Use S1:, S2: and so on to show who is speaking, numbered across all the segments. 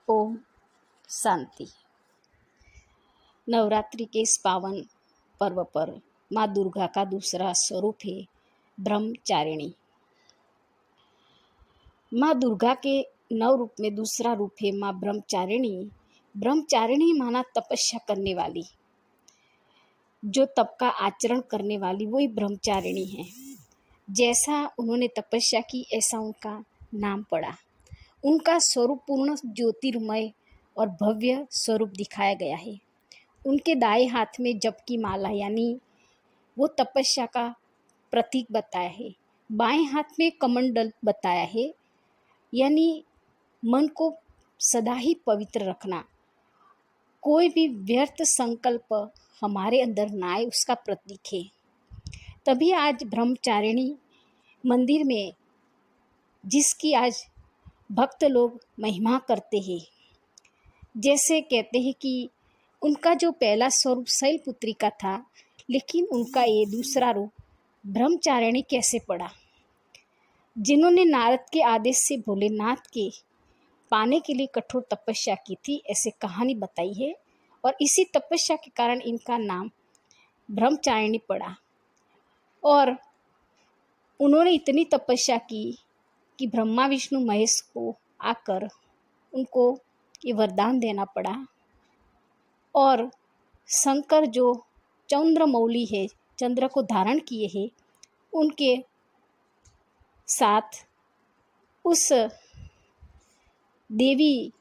S1: ओम शांति। नवरात्रि के इस पावन पर्व पर माँ दुर्गा का दूसरा स्वरूप है ब्रह्मचारिणी। माँ दुर्गा के नव रूप में दूसरा रूप है माँ ब्रह्मचारिणी। ब्रह्मचारिणी माना तपस्या करने वाली, जो तप का आचरण करने वाली वही ब्रह्मचारिणी है। जैसा उन्होंने तपस्या की ऐसा उनका नाम पड़ा। उनका स्वरूप पूर्ण ज्योतिर्मय और भव्य स्वरूप दिखाया गया है। उनके दाएं हाथ में जप की माला यानी वो तपस्या का प्रतीक बताया है। बाएं हाथ में कमंडल बताया है यानी मन को सदा ही पवित्र रखना, कोई भी व्यर्थ संकल्प हमारे अंदर ना आए उसका प्रतीक है। तभी आज ब्रह्मचारिणी मंदिर में जिसकी आज भक्त लोग महिमा करते हैं, जैसे कहते हैं कि उनका जो पहला स्वरूप शैलपुत्री का था, लेकिन उनका ये दूसरा रूप ब्रह्मचारिणी कैसे पड़ा। जिन्होंने नारद के आदेश से भोलेनाथ के पाने के लिए कठोर तपस्या की थी, ऐसे कहानी बताई है। और इसी तपस्या के कारण इनका नाम ब्रह्मचारिणी पड़ा। और उन्होंने इतनी तपस्या की कि ब्रह्मा विष्णु महेश को आकर उनको ये वरदान देना पड़ा। और शंकर जो चंद्रमौली है, चंद्र को धारण किए हैं, उनके साथ उस देवी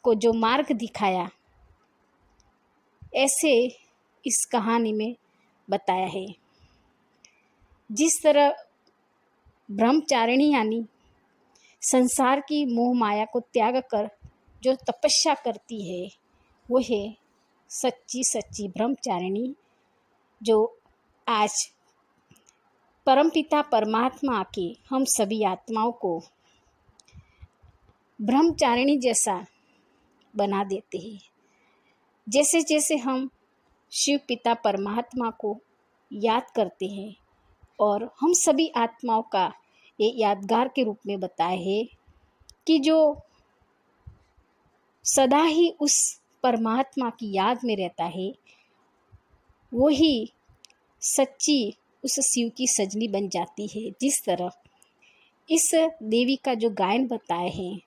S1: को जो मार्ग दिखाया, ऐसे इस कहानी में बताया है। जिस तरह ब्रह्मचारिणी यानी संसार की मोह माया को त्याग कर जो तपस्या करती है, वो है सच्ची ब्रह्मचारिणी, जो आज परमपिता परमात्मा के हम सभी आत्माओं को ब्रह्मचारिणी जैसा बना देते हैं। जैसे जैसे हम शिव पिता परमात्मा को याद करते हैं, और हम सभी आत्माओं का ये यादगार के रूप में बताए है कि जो सदा ही उस परमात्मा की याद में रहता है, वो ही सच्ची उस शिव की सजनी बन जाती है। जिस तरह इस देवी का जो गायन बताए हैं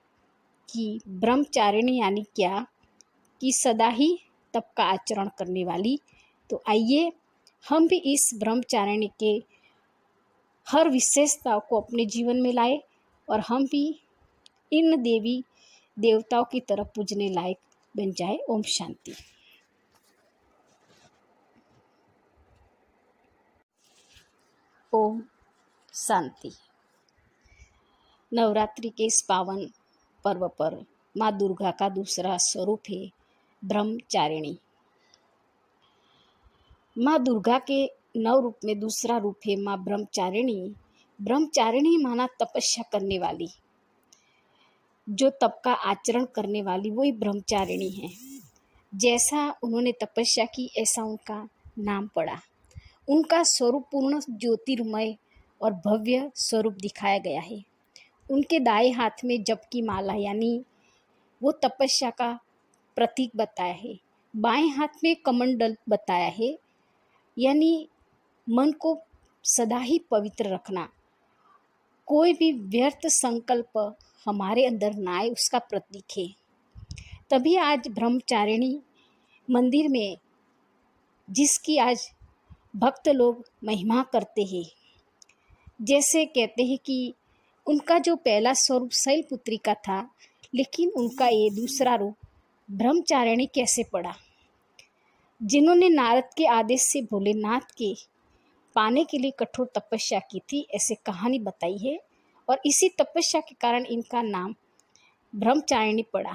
S1: कि ब्रह्मचारिणी यानी क्या, कि सदा ही तप का आचरण करने वाली। तो आइए हम भी इस ब्रह्मचारिणी के हर विशेषताओं को अपने जीवन में लाए और हम भी इन देवी देवताओं की तरफ पूजने लायक बन जाए। ओम शांति। ओम शांति। नवरात्रि के इस पावन पर्व पर माँ दुर्गा का दूसरा स्वरूप है ब्रह्मचारिणी। माँ दुर्गा के नव रूप में दूसरा रूप है माँ ब्रह्मचारिणी। ब्रह्मचारिणी माना तपस्या करने वाली, जो तप का आचरण करने वाली वही ब्रह्मचारिणी है। जैसा उन्होंने तपस्या की ऐसा उनका नाम पड़ा। उनका स्वरूप पूर्ण ज्योतिर्मय और भव्य स्वरूप दिखाया गया है। उनके दाएं हाथ में जप की माला यानी वो तपस्या का प्रतीक बताया है। बाएं हाथ में कमंडल बताया है यानी मन को सदा ही पवित्र रखना, कोई भी व्यर्थ संकल्प हमारे अंदर ना आए उसका प्रतीक है। तभी आज ब्रह्मचारिणी मंदिर में जिसकी आज भक्त लोग महिमा करते हैं, जैसे कहते हैं कि उनका जो पहला स्वरूप शैलपुत्री का था, लेकिन उनका ये दूसरा रूप ब्रह्मचारिणी कैसे पड़ा। जिन्होंने नारद के आदेश से भोलेनाथ के पाने के लिए कठोर तपस्या की थी, ऐसे कहानी बताई है। और इसी तपस्या के कारण इनका नाम ब्रह्मचारिणी पड़ा।